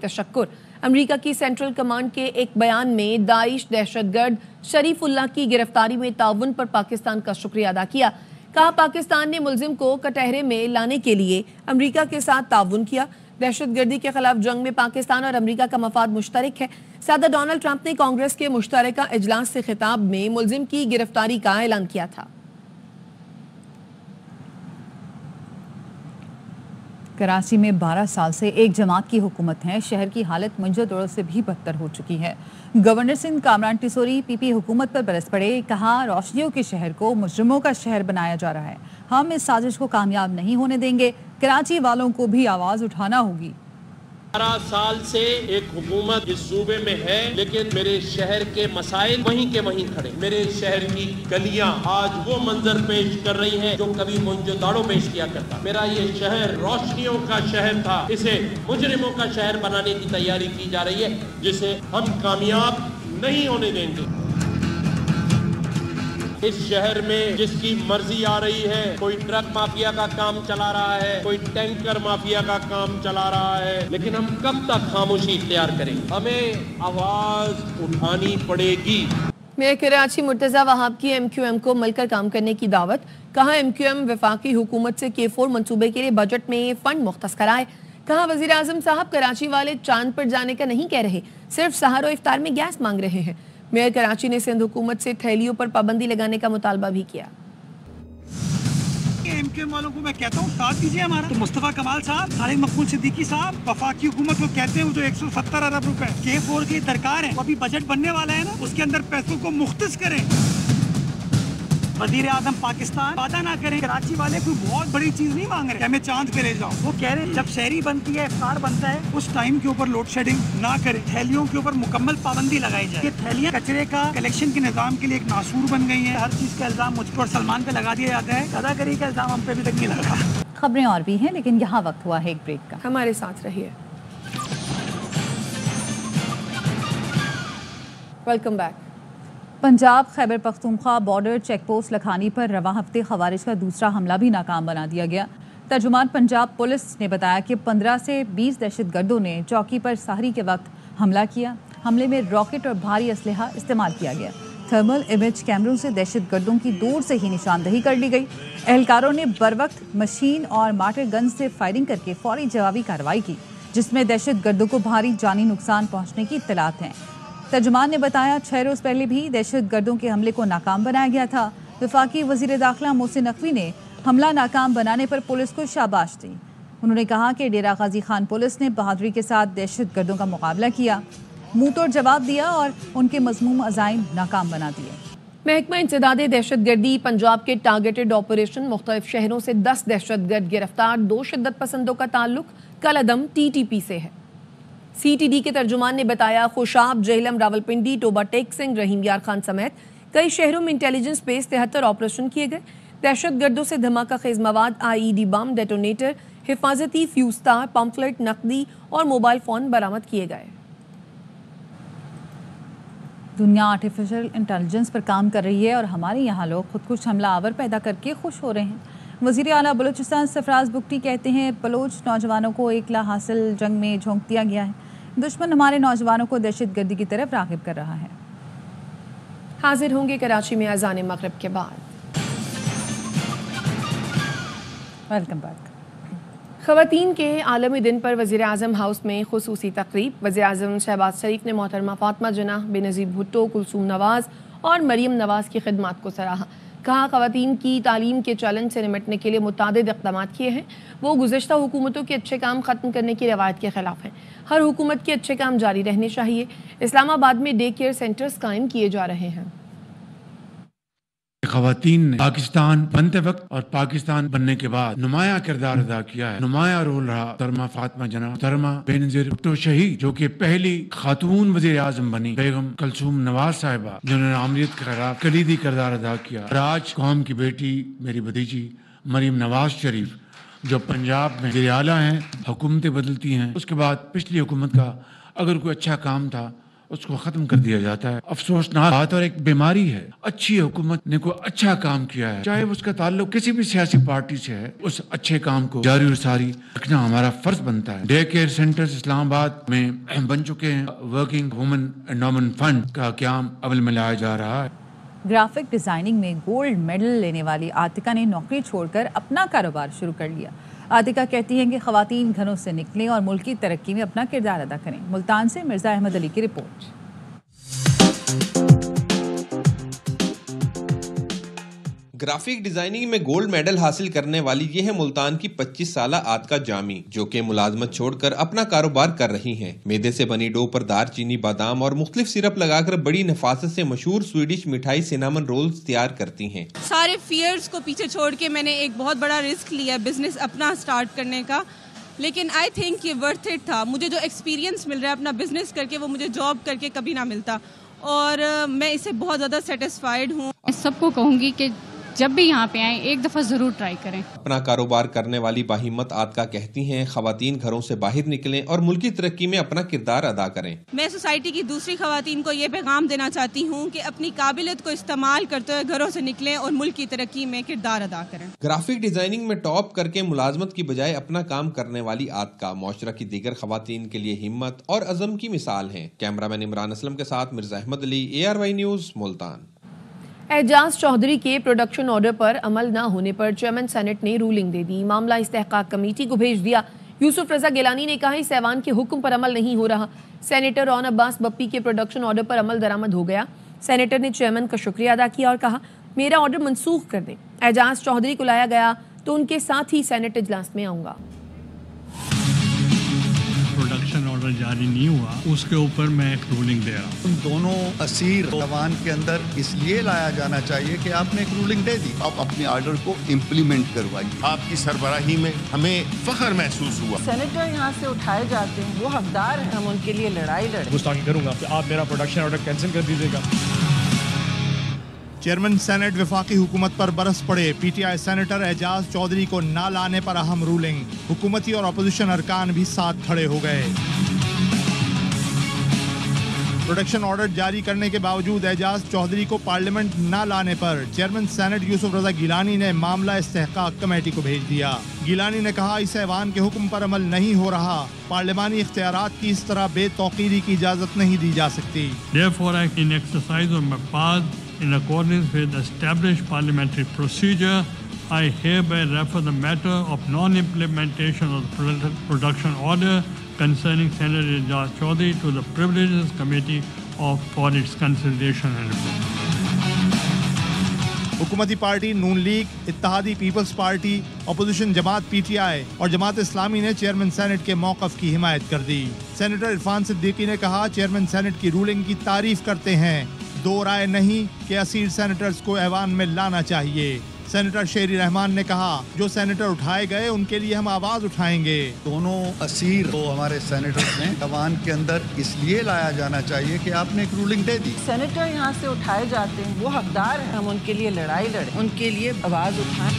تشکر۔ امریکہ کی central command کے ایک بیان میں داعش دہشت گرد شریف اللہ کی گرفتاری میں تعاون پر پاکستان کا شکریہ ادا کیا۔ کہا پاکستان نے ملزم کو کٹہرے میں لانے کے لیے امریکہ کے ساتھ تعاون کیا۔ دہشت گردی کے خلاف جنگ میں پاکستان اور امریکہ کا مفاد مشترک ہے۔ صدر ڈونلڈ ٹرمپ نے کانگریس کے مشترکہ اجلاس سے خطاب میں ملزم کی گرفتاری کا اعلان کیا تھا۔ کراچی میں 12 سال سے ایک جماعت کی حکومت ہے۔ شہر کی حالت منجر دوڑوں سے بھی بدتر ہو چکی ہے۔ گورنر سندھ کامران ٹیسوری پی پی حکومت پر برس پڑے۔ کہا روشنیوں کے شہر کو مجرموں کا شہر بنایا جا رہا ہے۔ ہم اس سازش کو کامیاب نہیں ہونے دیں گے۔ کراچی والوں کو بھی آواز اٹھانا ہوگی۔ 12 سال سے ایک حکومت اس صوبے میں ہے، لیکن میرے شہر کے مسائل وہیں کے وہیں کھڑے۔ میرے شہر کی گلیاں آج وہ منظر پیش کر رہی ہیں جو کبھی منجداڑو پیش کیا کرتا۔ میرا یہ شہر روشنیوں کا شہر تھا، اسے مجرموں کا شہر بنانے کی تیاری کی جا رہی ہے، جسے ہم کامیاب نہیں ہونے دیں گے۔ اس شہر میں جس کی مرضی آ رہی ہے، کوئی ٹرک مافیا کا کام چلا رہا ہے، کوئی ٹینکر مافیا کا کام چلا رہا ہے، لیکن ہم کب تک خاموشی اختیار کریں؟ ہمیں آواز اٹھانی پڑے گی۔ میئر کراچی مرتضی وہاب کی ایم کیو ایم کو مل کر کام کرنے کی دعوت۔ کہا ایم کیو ایم وفاقی حکومت سے K4 منصوبے کے لیے بجٹ میں فنڈ مختص کرائے۔ کہا وزیر اعظم صاحب کراچی والے چاند پر جانے کا نہیں کہہ رہے، صرف سحر و افطار میں گیس مانگ رہے ہیں۔ میئر کراچی نے سندھ حکومت سے تھیلیوں پر پابندی لگانے کا مطالبہ بھی کیا۔ ایم کیو ایم والوں کو میں کہتا ہوں ساتھ دیجیے ہمارا۔ تو مصطفیٰ کمال صاحب، خالد مقبول صدیقی صاحب، وفاقی حکومت کو کہتے ہیں وہ جو 170 ارب روپے K4 کی درکار ہے، وہ ابھی بجٹ بننے والا ہے نا، اس کے اندر پیسوں کو مختص کریں۔ وزیر اعظم پاکستان وعدہ نہ کریں، کراچی والے کوئی بہت بڑی چیز نہیں مانگ رہے کہ ہمیں چاند پہ لے جاؤ۔ وہ کہہ رہے ہیں جب شہری بنتی ہے، افطار بنتا ہے، اس ٹائم کے اوپر لوڈ شیڈنگ نہ کریں، تھیلیوں کے اوپر مکمل پابندی لگائی جائے۔ یہ تھیلیاں کچرے کا کلیکشن کے نظام کے لیے ایک ناسور بن گئی ہیں۔ ہر چیز کا الزام مجھ پر اور سلمان پہ لگا دیا جاتا ہے، اداکاری کا الزام ہم پہ بھی تک نہیں لگ رہا۔ خبریں اور بھی ہیں لیکن یہاں وقت ہوا ہے ایک بریک کا۔ ہمارے ساتھ رہیے۔ Welcome back. Punjab Khyber Pakhtunkhwa border check post Lakhani پر رواں ہفتے خوارج کا دوسرا حملہ بھی ناکام بنا دیا گیا۔ ترجمان پنجاب پولیس نے بتایا کہ 15 سے 20 دہشت گردوں نے چوکی پر سحری کے وقت حملہ کیا۔ حملے میں راکٹ اور بھاری اسلحہ استعمال کیا گیا۔ تھرمل امیج کیمروں سے دہشت گردوں کی دور سے ہی نشاندہی کر لی گئی۔ اہلکاروں نے بروقت مشین اور مارٹر گن سے فائرنگ کر کے فوری جوابی کارروائی کی، جس میں دہشت گردوں کو بھاری جانی نقصان پہنچنے کی اطلاعات ہیں۔ ترجمان نے بتایا 6 روز پہلے بھی دہشت گردوں کے حملے کو ناکام بنایا گیا تھا۔ وفاقی وزیر داخلہ محسن نقوی نے حملہ ناکام بنانے پر پولیس کو شاباش دی۔ انہوں نے کہا کہ ڈیرہ غازی خان پولیس نے بہادری کے ساتھ دہشت گردوں کا مقابلہ کیا، منہ توڑ جواب دیا اور ان کے مذموم عزائم ناکام بنا دیے۔ محکمہ انسداد دہشت گردی پنجاب کے ٹارگیٹڈ آپریشن، مختلف شہروں سے 10 دہشت گرد گرفتار۔ 2 شدت پسندوں کا تعلق کالعدم TTP سے ہے۔ CTD کے ترجمان نے بتایا خوشاب، جہلم، راولپنڈی، ٹوبہ ٹیک سنگھ، رحیم یار خان سمیت کئی شہروں میں انٹیلیجنس بیس 73 آپریشن کیے گئے۔ دہشت گردوں سے دھماکہ خیز مواد، IED بم، ڈیٹونیٹر، حفاظتی فیوز تار، پمفلٹ، نقدی اور موبائل فون برآمد کیے گئے۔ دنیا آرٹیفیشل انٹیلیجنس پر کام کر رہی ہے اور ہمارے یہاں لوگ خود کش حملہ آور پیدا کر کے خوش ہو رہے ہیں۔ وزیر اعلیٰ بلوچستان سرفراز بگٹی کہتے ہیں بلوچ نوجوانوں کو ایکلا حاصل جنگ میں جھونک دیا گیا ہے، دشمن ہمارے نوجوانوں کو دہشت گردی کی طرف راغب کر رہا ہے۔ حاضر ہوں گے کراچی میں اذان مغرب کے بعد۔ Welcome back. خواتین کے عالمی دن پر وزیر اعظم ہاؤس میں خصوصی تقریب۔ وزیر اعظم شہباز شریف نے محترمہ فاطمہ جناح، بینظیر بھٹو، کلثوم نواز اور مریم نواز کی خدمات کو سراہا۔ کہا خواتین کی تعلیم کے چیلنج سے نمٹنے کے لیے متعدد اقدامات کیے ہیں۔ وہ گزشتہ حکومتوں کے اچھے کام ختم کرنے کی روایت کے خلاف ہیں۔ ہر حکومت کے اچھے کام جاری رہنے چاہیے۔ اسلام آباد میں ڈے کیئر سینٹرز قائم کیے جا رہے ہیں۔ خواتین نے پاکستان بنتے وقت اور پاکستان بننے کے بعد نمایاں کردار ادا کیا ہے، نمایاں رول رہا۔ محترمہ فاطمہ جناح، محترمہ بینظیر بھٹو شہید جو کہ پہلی خاتون وزیر اعظم بنی، بیگم کلثوم نواز صاحبہ جنہوں نے آمریت کے خلاف کلیدی کردار ادا کیا، اور آج قوم کی بیٹی میری بھتیجی مریم نواز شریف جو پنجاب میں وزیر اعلیٰ ہیں، حکومتیں بدلتی ہیں، اس کے بعد پچھلی حکومت کا اگر کوئی اچھا کام تھا اس کو ختم کر دیا جاتا ہے. افسوسناک بات اور ایک بیماری ہے. اچھی حکومت نے کوئی اچھا کام کیا ہے, چاہے اس کا تعلق کسی بھی سیاسی پارٹی سے ہے, اس اچھے کام کو جاری و ساری رکھنا ہمارا فرض بنتا ہے. ڈے کیئر سینٹرز اسلام آباد میں بن چکے ہیں. ورکنگ وومن انڈومنٹ فنڈ کا قیام عمل میں لایا جا رہا ہے. گرافک ڈیزائننگ میں گولڈ میڈل لینے والی عاتقہ نے نوکری چھوڑ کر اپنا کاروبار شروع کر لیا. عاتقہ کہتی ہیں کہ خواتین گھروں سے نکلیں اور ملک کی ترقی میں اپنا کردار ادا کریں. ملتان سے مرزا احمد علی کی رپورٹ. گرافک ڈیزائننگ میں گولڈ میڈل حاصل کرنے والی یہ ہے ملتان کی 25 سالہ عاتقہ جامی, جو کہ ملازمت چھوڑ کر اپنا کاروبار کر رہی ہیں. میدے سے بنی ڈو پر دار چینی, بادام اور مختلف سرپ لگا کر بڑی نفاست سے مشہور سویڈش مٹھائی سینامن رولز تیار کرتی ہیں. سارے فیئرز کو پیچھے چھوڑ کے میں نے ایک بہت بڑا رسک لیا بزنس اپنا سٹارٹ کرنے کا, لیکن آئی تھنک یہ ورتھ اٹ تھا. مجھے جو ایکسپیرینس مل رہا ہے اپنا بزنس کر کے, وہ مجھے جاب کر کے کبھی نہ ملتا, اور میں اس سے بہت زیادہ سیٹسفائیڈ ہوں. سب کو کہوں گی کہ جب بھی یہاں پہ آئیں ایک دفعہ ضرور ٹرائی کریں. اپنا کاروبار کرنے والی باہمت عاتقہ کہتی ہیں خواتین گھروں سے باہر نکلیں اور ملکی ترقی میں اپنا کردار ادا کریں. میں سوسائٹی کی دوسری خواتین کو یہ پیغام دینا چاہتی ہوں کہ اپنی قابلیت کو استعمال کرتے ہوئے گھروں سے نکلیں اور ملک کی ترقی میں کردار ادا کریں. گرافک ڈیزائننگ میں ٹاپ کر کے ملازمت کی بجائے اپنا کام کرنے والی عاتقہ معاشرہ کی دیگر خواتین کے لیے ہمت اور عزم کی مثال ہیں. کیمرہ مین عمران اسلم کے ساتھ مرزا احمد علی, ARY نیوز, ملتان. اعجاز چودھری کے پروڈکشن آرڈر پر عمل نہ ہونے پر چیئرمین سینٹ نے رولنگ دے دی. معاملہ استحقاق کمیٹی کو بھیج دیا. یوسف رضا گیلانی نے کہا اس ایوان کے حکم پر عمل نہیں ہو رہا. سینیٹر رون عباس بپی کے پروڈکشن آرڈر پر عمل درآمد ہو گیا. سینیٹر نے چیئرمین کا شکریہ ادا کیا اور کہا میرا آرڈر منسوخ کر دیں. اعجاز چودھری کو لایا گیا تو ان کے ساتھ ہی سینٹ اجلاس میں آؤں گا. پروڈکشن آرڈر جاری نہیں ہوا, اس کے اوپر میں ایک رولنگ دے رہا ہوں. ان دونوں اسیر ایوان کے اندر اس لیے لایا جانا چاہیے کہ آپ نے ایک رولنگ دے دی, آپ اپنے آرڈر کو امپلیمنٹ کروائیے. آپ کی سربراہی میں ہمیں فخر محسوس ہوا. سینیٹر یہاں سے اٹھائے جاتے ہیں, وہ حقدار ہیں, ہم ان کے لیے لڑائی لڑیں. گستاخی کروں گا کہ آپ میرا پروڈکشن آرڈر کینسل کر دیجیے گا. چیئرمین سینٹ وفاقی حکومت پر برس پڑے. پی ٹی آئی سینیٹر اعجاز چودھری کو نہ لانے پر اہم رولنگ. حکومتی اور اپوزیشن ارکان بھی ساتھ کھڑے ہو گئے. پروڈکشن آرڈر جاری کرنے کے باوجود اعجاز چودھری کو پارلیمنٹ نہ لانے پر چیئرمین سینٹ یوسف رضا گیلانی نے معاملہ استحقاق کمیٹی کو بھیج دیا. گیلانی نے کہا اس ایوان کے حکم پر عمل نہیں ہو رہا. پارلیمانی اختیارات کی اس طرح بے توقیری کی اجازت نہیں دی جا سکتی. Therefore, in exercise of my powers in accordance with established parliamentary procedure, I hereby refer the matter of non-implementation of the production order concerning Senator Ejaaz Chaudhry to the Privileges Committee for its consideration and report. حکومتی party نون league, اتحادی Peoples party, opposition جماعت P T I اور جماعت اسلامی نے chairman senate کے موقف کی حمایت کر دی. سینیٹر عرفان صدیقی نے کہا چیئرمین سینٹ کی رولنگ کی تعریف کرتے ہیں, دو رائے نہیں کہ اسیر سینیٹرز کو ایوان میں لانا چاہیے. سینیٹر شیری رحمان نے کہا جو سینیٹر اٹھائے گئے ان کے لیے ہم آواز اٹھائیں گے. دونوں اسیر تو ہمارے سینیٹرز نے ایوان کے اندر اس لیے لایا جانا چاہیے کہ آپ نے ایک رولنگ دے دی. سینیٹر یہاں سے اٹھائے جاتے ہیں, وہ حقدار ہیں, ہم ان کے لیے لڑائی لڑیں, ان کے لیے آواز اٹھائیں.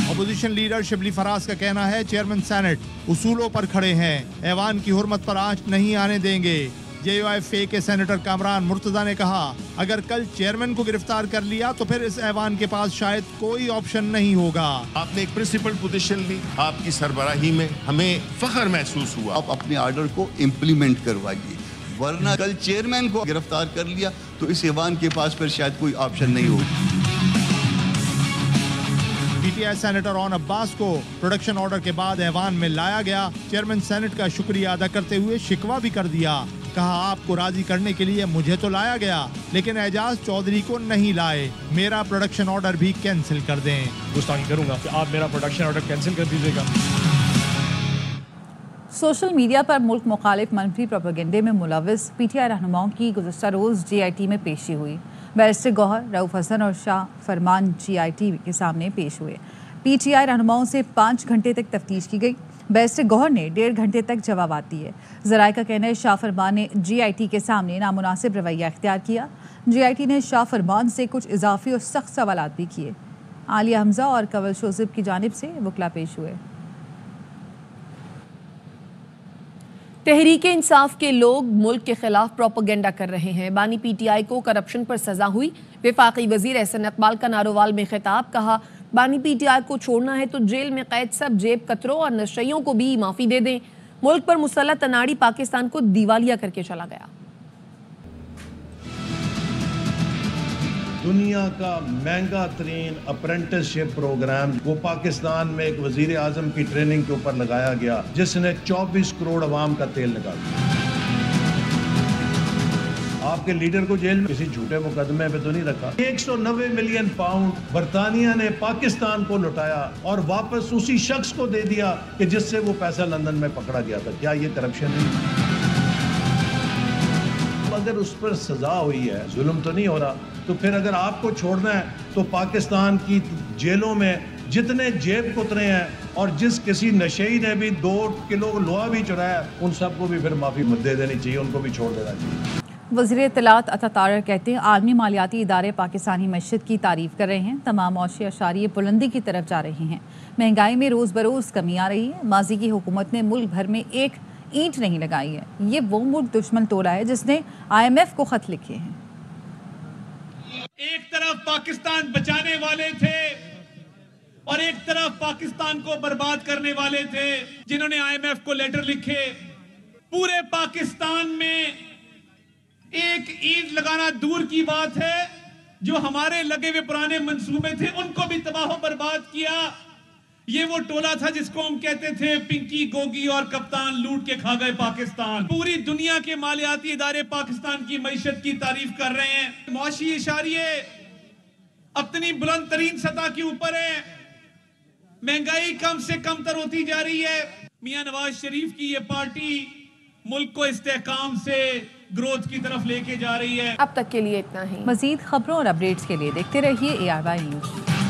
اپوزیشن لیڈر شبلی فراز کا کہنا ہے چیئرمین سینٹ اصولوں پر کھڑے ہیں, ایوان کی حرمت پر آنچ نہیں آنے دیں گے. JUIF کے سینیٹر کامران مرتضیٰ نے کہا اگر کل چیئرمین کو گرفتار کر لیا تو پھر اس ایوان کے پاس شاید کوئی آپشن نہیں ہوگا. آپ نے ایک پرنسپل پوزیشن لی, آپ کی سربراہی میں ہمیں فخر محسوس ہوا. آپ اپنے آرڈر کو امپلیمنٹ کروائیے, ورنہ کل چیئرمین کو گرفتار کر لیا تو اس ایوان کے پاس پھر شاید کوئی آپشن نہیں ہوگا. پی ٹی آئی سینیٹر رون عباس کو پروڈکشن آرڈر کے بعد ایوان میں لایا گیا. چیئرمین سینٹ کا شکریہ ادا کرتے ہوئے شکوہ بھی کر دیا. کہا آپ کو راضی کرنے کے لیے مجھے تو لایا گیا لیکن اعجاز چودھری کو نہیں لائے. میرا پروڈکشن آرڈر بھی کینسل کر دیں. گستاخی کروں گا کہ آپ میرا پروڈکشن آرڈر کینسل کر دیجیے گا. سوشل میڈیا پر ملک مخالف منفی پروپیگنڈے میں ملوث پی ٹی آئی رہنماؤں کی گزشتہ روز GIT میں پیشی ہوئی. بیرسٹر گوہر, رؤف حسن اور شاہ فرمان GIT کے سامنے پیش ہوئے. پی ٹی آئی رہنماؤں سے 5 گھنٹے تک تفتیش کی گئی. بیرسٹر گوہر نے 1.5 گھنٹے تک جوابات دیے. ذرائع کا کہنا ہے شاہ فرمان نے GIT کے سامنے نامناسب رویہ اختیار کیا. GIT نے شاہ فرمان سے کچھ اضافی اور سخت سوالات بھی کیے. عالیہ حمزہ اور کنول شوذب کی جانب سے وکلا پیش ہوئے. تحریک انصاف کے لوگ ملک کے خلاف پروپیگنڈا کر رہے ہیں. بانی پی ٹی آئی کو کرپشن پر سزا ہوئی. وفاقی وزیر احسن اقبال کا ناروال میں خطاب. کہا بانی پی ٹی آئی کو چھوڑنا ہے تو جیل میں قید سب جیب کتروں اور نشیوں کو بھی معافی دے دیں. ملک پر مسلط اناڑی پاکستان کو دیوالیہ کر کے چلا گیا. دنیا کا مہنگا ترین اپرنٹس شپ پروگرام وہ پاکستان میں ایک وزیر اعظم کی ٹریننگ کے اوپر لگایا گیا جس نے 24 کروڑ عوام کا تیل نکال دیا. آپ کے لیڈر کو جیل میں کسی جھوٹے مقدمے پہ تو نہیں رکھا. 190 ملین پاؤنڈ برطانیہ نے پاکستان کو لوٹایا اور واپس اسی شخص کو دے دیا کہ جس سے وہ پیسہ لندن میں پکڑا گیا تھا. کیا یہ کرپشن نہیں؟ اگر اس پر سزا ہوئی ہے, ظلم تو نہیں ہو رہا, تو پھر اگر آپ کو چھوڑنا ہے تو پاکستان کی جیلوں میں جتنے جیب کترے ہیں اور جس کسی نشئی نے بھی 2 کلو لوہا بھی چرایا ان سب کو بھی پھر معافی دے دینی چاہیے, ان کو بھی چھوڑ دینا چاہیے. وزیر اطلاعات عطا طاہر کہتے ہیں عالمی مالیاتی ادارے پاکستانی معیشت کی تعریف کر رہے ہیں. تمام معاشی اشاریے بلندی کی طرف جا رہے ہیں. مہنگائی میں روز بروز کمی آ رہی ہے. ماضی کی حکومت نے ملک بھر میں ایک اینٹ نہیں لگائی ہے. یہ وہ ملک دشمن ٹولہ ہے جس نے IMF کو خط لکھے ہیں. ایک طرف پاکستان بچانے والے تھے اور ایک طرف پاکستان کو برباد کرنے والے تھے جنہوں نے IMF کو لیٹر لکھے. پورے پاکستان میں ایک اینٹ لگانا دور کی بات ہے, جو ہمارے لگے ہوئے پرانے منصوبے تھے ان کو بھی تباہ و برباد کیا. یہ وہ ٹولہ تھا جس کو ہم کہتے تھے پنکی گوگی اور کپتان لوٹ کے کھا گئے پاکستان. پوری دنیا کے مالیاتی ادارے پاکستان کی معیشت کی تعریف کر رہے ہیں. معاشی اشاریے اپنی بلند ترین سطح کے اوپر ہے. مہنگائی کم سے کم تر ہوتی جا رہی ہے. میاں نواز شریف کی یہ پارٹی ملک کو استحکام سے گروتھ کی طرف لے کے جا رہی ہے. اب تک کے لیے اتنا ہی. مزید خبروں اور اپڈیٹس کے لیے دیکھتے رہیے ARY نیوز.